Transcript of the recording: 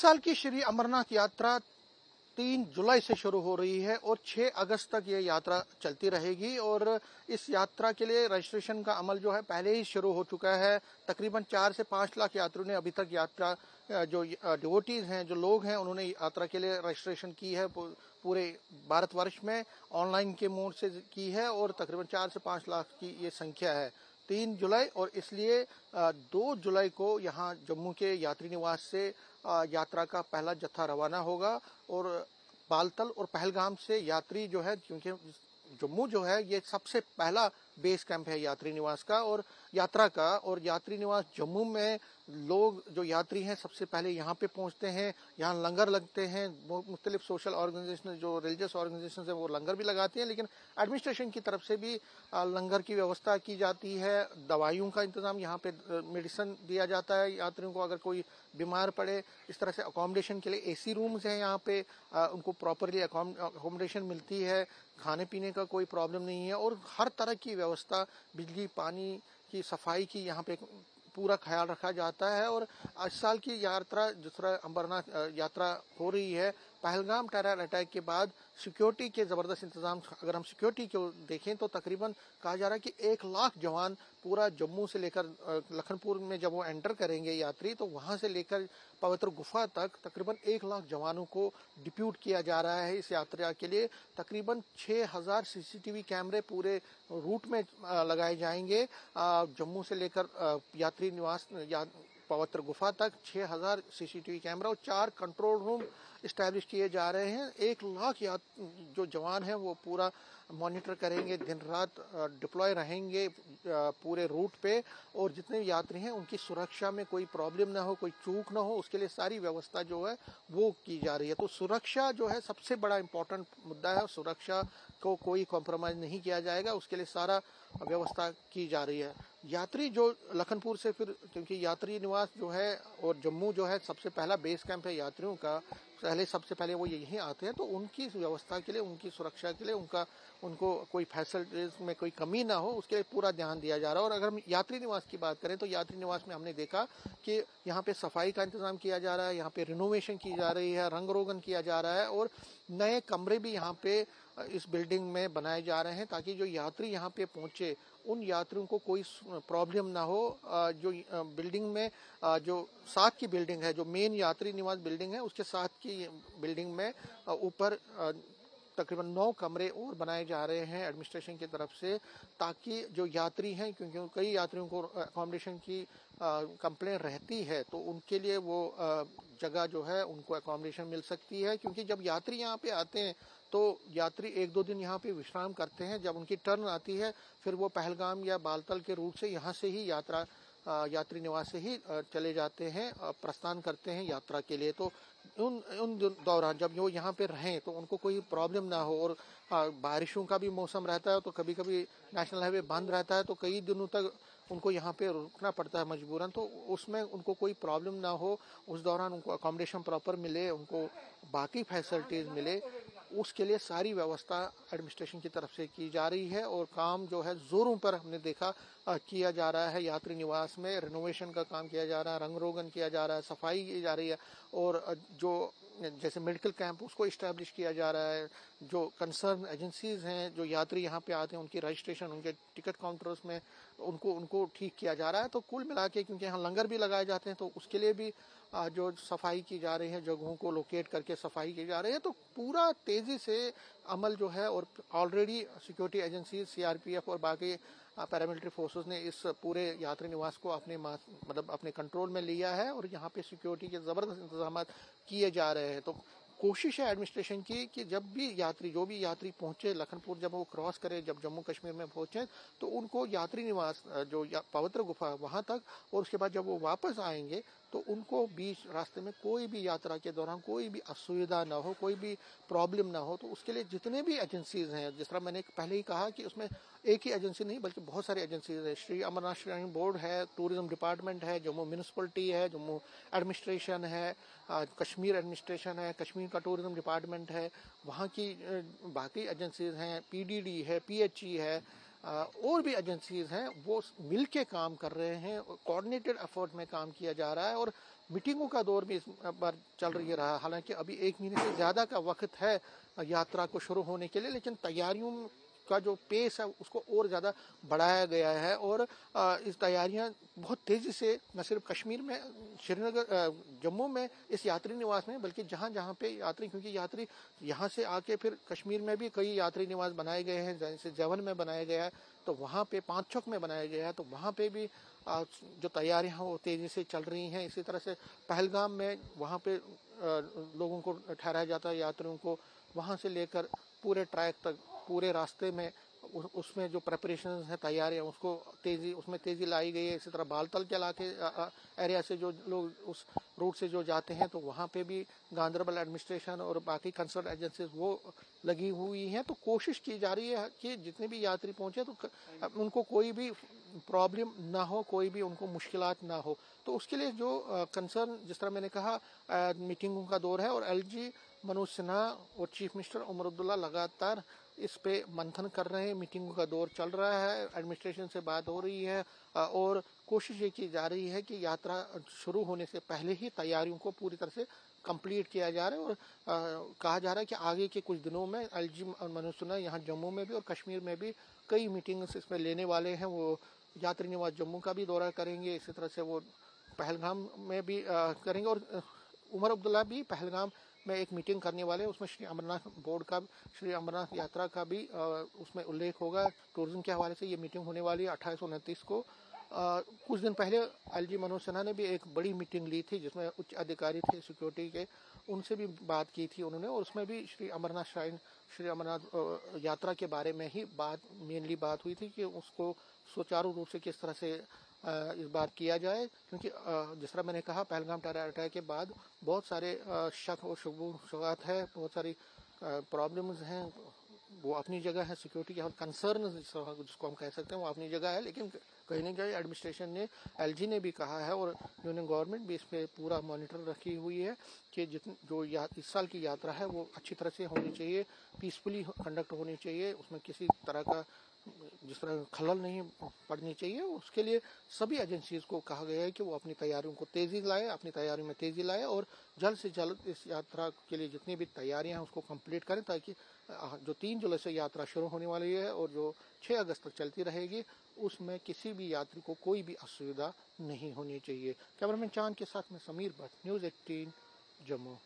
साल की श्री अमरनाथ यात्रा 3 जुलाई से शुरू हो रही है और 6 अगस्त तक ये यात्रा चलती रहेगी। और इस यात्रा के लिए रजिस्ट्रेशन का अमल जो है पहले ही शुरू हो चुका है। तकरीबन 4 से 5 लाख यात्रियों ने अभी तक यात्रा जो डिवोटीज हैं, जो लोग हैं, उन्होंने यात्रा के लिए रजिस्ट्रेशन की है। पूरे भारतवर्ष में ऑनलाइन के मोड से की है और तकरीबन 4 से 5 लाख की ये संख्या है। 3 जुलाई और इसलिए 2 जुलाई को यहाँ जम्मू के यात्री निवास से यात्रा का पहला जत्था रवाना होगा। और बालतल और पहलगाम से यात्री जो है, क्योंकि जम्मू जो है ये सबसे पहला बेस कैंप है यात्री निवास का और यात्रा का। और यात्री निवास जम्मू में लोग जो यात्री हैं सबसे पहले यहाँ पे पहुँचते हैं। यहाँ लंगर लगते हैं। मुख्तलिफ सोशल ऑर्गेनाइजेशन, जो रिलीजियस ऑर्गेनाइजेशन है, वो लंगर भी लगाती हैं, लेकिन एडमिनिस्ट्रेशन की तरफ से भी लंगर की व्यवस्था की जाती है। दवाइयों का इंतज़ाम यहाँ पे, मेडिसिन दिया जाता है यात्रियों को अगर कोई बीमार पड़े। इस तरह से अकोमोडेशन के लिए एसी रूम्स हैं यहाँ पे, उनको प्रॉपरली अकोमोडेशन मिलती है। खाने पीने का कोई प्रॉब्लम नहीं है और हर तरह की व्यवस्था, बिजली, पानी की, सफाई की यहाँ पे पूरा ख्याल रखा जाता है। और इस साल की यात्रा, जिस तरह अमरनाथ यात्रा हो रही है, पहलगाम टेरर अटैक के बाद सिक्योरिटी के ज़बरदस्त इंतजाम, अगर हम सिक्योरिटी को देखें तो तकरीबन कहा जा रहा है कि 1 लाख जवान पूरा जम्मू से लेकर लखनपुर में जब वो एंटर करेंगे यात्री, तो वहाँ से लेकर पवित्र गुफा तक तकरीबन 1 लाख जवानों को डिप्यूट किया जा रहा है इस यात्रा के लिए। तकरीबन 6000 सीसीटीवी कैमरे पूरे रूट में लगाए जाएंगे। जम्मू से लेकर यात्री निवास या पवित्र गुफा तक 6000 सीसीटीवी कैमरा और 4 कंट्रोल रूम इस्टेब्लिश किए जा रहे हैं। 1 लाख जो जवान हैं वो पूरा मॉनिटर करेंगे, दिन रात डिप्लॉय रहेंगे पूरे रूट पे। और जितने यात्री हैं उनकी सुरक्षा में कोई प्रॉब्लम ना हो, कोई चूक ना हो, उसके लिए सारी व्यवस्था जो है वो की जा रही है। तो सुरक्षा जो है सबसे बड़ा इम्पोर्टेंट मुद्दा है। सुरक्षा को कोई कॉम्प्रोमाइज़ नहीं किया जाएगा, उसके लिए सारा व्यवस्था की जा रही है। यात्री जो लखनपुर से फिर, क्योंकि यात्री निवास जो है और जम्मू जो है सबसे पहला बेस कैंप है यात्रियों का, सबसे पहले वो यहीं आते हैं, तो उनकी व्यवस्था के लिए, उनकी सुरक्षा के लिए, उनको कोई फैसिलिटीज में कोई कमी ना हो, उसके लिए पूरा ध्यान दिया जा रहा है। और अगर हम यात्री निवास की बात करें तो यात्री निवास में हमने देखा कि यहाँ पे सफाई का इंतजाम किया जा रहा है, यहाँ पे रिनोवेशन की जा रही है, रंग रोगन किया जा रहा है और नए कमरे भी यहाँ पे इस बिल्डिंग में बनाए जा रहे हैं, ताकि जो यात्री यहाँ पे पहुँचे उन यात्रियों को कोई प्रॉब्लम ना हो। जो बिल्डिंग में, जो साथ की बिल्डिंग है, जो मेन यात्री निवास बिल्डिंग है, उसके साथ की बिल्डिंग में ऊपर तकरीबन 9 कमरे और बनाए जा रहे हैं एडमिनिस्ट्रेशन की तरफ से, ताकि जो यात्री हैं, क्योंकि कई यात्रियों को अकोमोडेशन की कंप्लेंट रहती है, तो उनके लिए वो जगह जो है उनको अकोमोडेशन मिल सकती है। क्योंकि जब यात्री यहाँ पे आते हैं तो यात्री 1-2 दिन यहाँ पे विश्राम करते हैं। जब उनकी टर्न आती है फिर वो पहलगाम या बालतल के रूट से यहाँ से ही यात्री निवास से ही चले जाते हैं, प्रस्थान करते हैं यात्रा के लिए। तो उन उन दौरान जब वो यहाँ पे रहें तो उनको कोई प्रॉब्लम ना हो। और बारिशों का भी मौसम रहता है तो कभी कभी नेशनल हाईवे बंद रहता है, तो कई दिनों तक उनको यहाँ पे रुकना पड़ता है मजबूरन, तो उसमें उनको कोई प्रॉब्लम ना हो, उस दौरान उनको अकोमोडेशन प्रॉपर मिले, उनको बाकी फैसिलिटीज़ मिले, उसके लिए सारी व्यवस्था एडमिनिस्ट्रेशन की तरफ से की जा रही है। और काम जो है ज़ोरों पर हमने देखा किया जा रहा है। यात्री निवास में रिनोवेशन का काम किया जा रहा है, रंग रोगन किया जा रहा है, सफाई की जा रही है और जो जैसे मेडिकल कैंप उसको इस्टेब्लिश किया जा रहा है। जो कंसर्न एजेंसीज हैं, जो यात्री यहाँ पे आते हैं, उनकी रजिस्ट्रेशन, उनके टिकट काउंटर्स में उनको ठीक किया जा रहा है। तो कुल मिला के, क्योंकि यहाँ लंगर भी लगाए जाते हैं, तो उसके लिए भी जो सफाई की जा रही है, जगहों को लोकेट करके सफाई की जा रही है, तो पूरा तेज़ी से अमल जो है। और ऑलरेडी सिक्योरिटी एजेंसीज, सीआरपीएफ और बाकी पैरामिलिट्री फोर्सेस ने इस पूरे यात्री निवास को अपने कंट्रोल में लिया है और यहाँ पे सिक्योरिटी के ज़बरदस्त इंतजाम किए जा रहे हैं। तो कोशिश है एडमिनिस्ट्रेशन की कि जब भी जो भी यात्री पहुंचे लखनपुर, जब वो क्रॉस करे, जब जम्मू कश्मीर में पहुंचे, तो उनको यात्री निवास जो पवित्र गुफा वहां तक, और उसके बाद जब वो वापस आएंगे तो उनको बीच रास्ते में कोई भी यात्रा के दौरान कोई भी असुविधा ना हो, कोई भी प्रॉब्लम ना हो। तो उसके लिए जितने भी एजेंसीज हैं, जिस तरह मैंने पहले ही कहा कि उसमें एक ही एजेंसी नहीं बल्कि बहुत सारी एजेंसीज है। श्री अमरनाथ श्राइन बोर्ड है, टूरिज्म डिपार्टमेंट है, जम्मू म्यूनिसिपलिटी है, जम्मू एडमिनिस्ट्रेशन है, कश्मीर एडमिनिस्ट्रेशन है, कश्मीर का टूरिज्म डिपार्टमेंट है, वहाँ की बाकी एजेंसीज हैं, पीडीडी है, पीएचई है, और भी एजेंसीज हैं, वो मिल के काम कर रहे हैं। कोऑर्डिनेटेड एफर्ट में काम किया जा रहा है और मीटिंगों का दौर भी इस बार चल रही रहा। हालांकि अभी 1 महीने से ज़्यादा का वक्त है यात्रा को शुरू होने के लिए, लेकिन तैयारियों का जो पेस है उसको और ज़्यादा बढ़ाया गया है। और इस तैयारियां बहुत तेज़ी से न सिर्फ कश्मीर में, श्रीनगर, जम्मू में इस यात्री निवास में, बल्कि जहाँ जहाँ पे यात्री, क्योंकि यात्री यहाँ से आके फिर कश्मीर में भी कई यात्री निवास बनाए गए हैं, जैसे जवन में बनाया गया है, तो वहाँ पे पांचोक में बनाया गया है, तो वहाँ पे भी जो तैयारियां हैं वो तेज़ी से चल रही हैं। इसी तरह से पहलगाम में वहाँ पे लोगों को ठहराया जाता है, यात्रियों को वहाँ से लेकर पूरे ट्रैक तक, पूरे रास्ते में उसमें जो प्रेपरेशन है, तैयारियां, उसको उसमें तेज़ी लाई गई है। इसी तरह बालतल के इलाके एरिया से जो लोग उस रूट से जो जाते हैं, तो वहाँ पे भी गांदरबल एडमिनिस्ट्रेशन और बाकी कंसर्न एजेंसीज वो लगी हुई हैं। तो कोशिश की जा रही है कि जितने भी यात्री पहुँचे तो उनको कोई भी प्रॉब्लम ना हो, कोई भी उनको मुश्किलात ना हो। तो उसके लिए जो कंसर्न, जिस तरह मैंने कहा, मीटिंगों का दौर है और एलजी मनोज सिन्हा और चीफ मिनिस्टर उमर अब्दुल्ला लगातार इस पे मंथन कर रहे हैं। मीटिंगों का दौर चल रहा है, एडमिनिस्ट्रेशन से बात हो रही है और कोशिश ये की जा रही है कि यात्रा शुरू होने से पहले ही तैयारियों को पूरी तरह से कंप्लीट किया जा रहा है। और कहा जा रहा है कि आगे के कुछ दिनों में एलजी मनोज सिन्हा यहाँ जम्मू में भी और कश्मीर में भी कई मीटिंग्स इसमें लेने वाले हैं। वो यात्री निवास जम्मू का भी दौरा करेंगे, इसी तरह से वो पहलगाम में भी करेंगे। और उमर अब्दुल्ला भी पहलगाम में एक मीटिंग करने वाले हैं, उसमें श्री अमरनाथ बोर्ड का, श्री अमरनाथ यात्रा का भी उसमें उल्लेख होगा। टूरिज्म के हवाले से ये मीटिंग होने वाली है 28-29 को। कुछ दिन पहले एलजी मनोज सिन्हा ने भी एक बड़ी मीटिंग ली थी जिसमें उच्च अधिकारी थे सिक्योरिटी के, उनसे भी बात की थी उन्होंने, और उसमें भी श्री अमरनाथ श्राइन, श्री अमरनाथ यात्रा के बारे में ही मेनली बात हुई थी कि उसको सुचारू रूप से किस तरह से इस बार किया जाए। क्योंकि जिस तरह मैंने कहा, पहलगाम टेरर अटैक के बाद बहुत सारे शक और शुबहत है, बहुत सारी प्रॉब्लम्स हैं, वो अपनी जगह है। सिक्योरिटी के कंसर्न जिसको हम कह सकते हैं वो अपनी जगह है, लेकिन कहीं ना कहीं एडमिनिस्ट्रेशन ने, एलजी ने भी कहा है और यूनियन गवर्नमेंट भी इस पर पूरा मॉनिटर रखी हुई है कि जो इस साल की यात्रा है वो अच्छी तरह से होनी चाहिए, पीसफुली कंडक्ट होनी चाहिए, उसमें किसी तरह का जिस तरह खलल नहीं पड़नी चाहिए। उसके लिए सभी एजेंसीज को कहा गया है कि वो अपनी तैयारियों को तेजी लाए, अपनी तैयारियों में तेजी लाए और जल्द से जल्द इस यात्रा के लिए जितनी भी तैयारियां हैं उसको कंप्लीट करें, ताकि जो 3 जुलाई से यात्रा शुरू होने वाली है और जो 6 अगस्त तक चलती रहेगी, उसमें किसी भी यात्री को कोई भी असुविधा नहीं होनी चाहिए। कैमरामैन चांद के साथ में समीर भट्ट, न्यूज़ 18, जम्मू।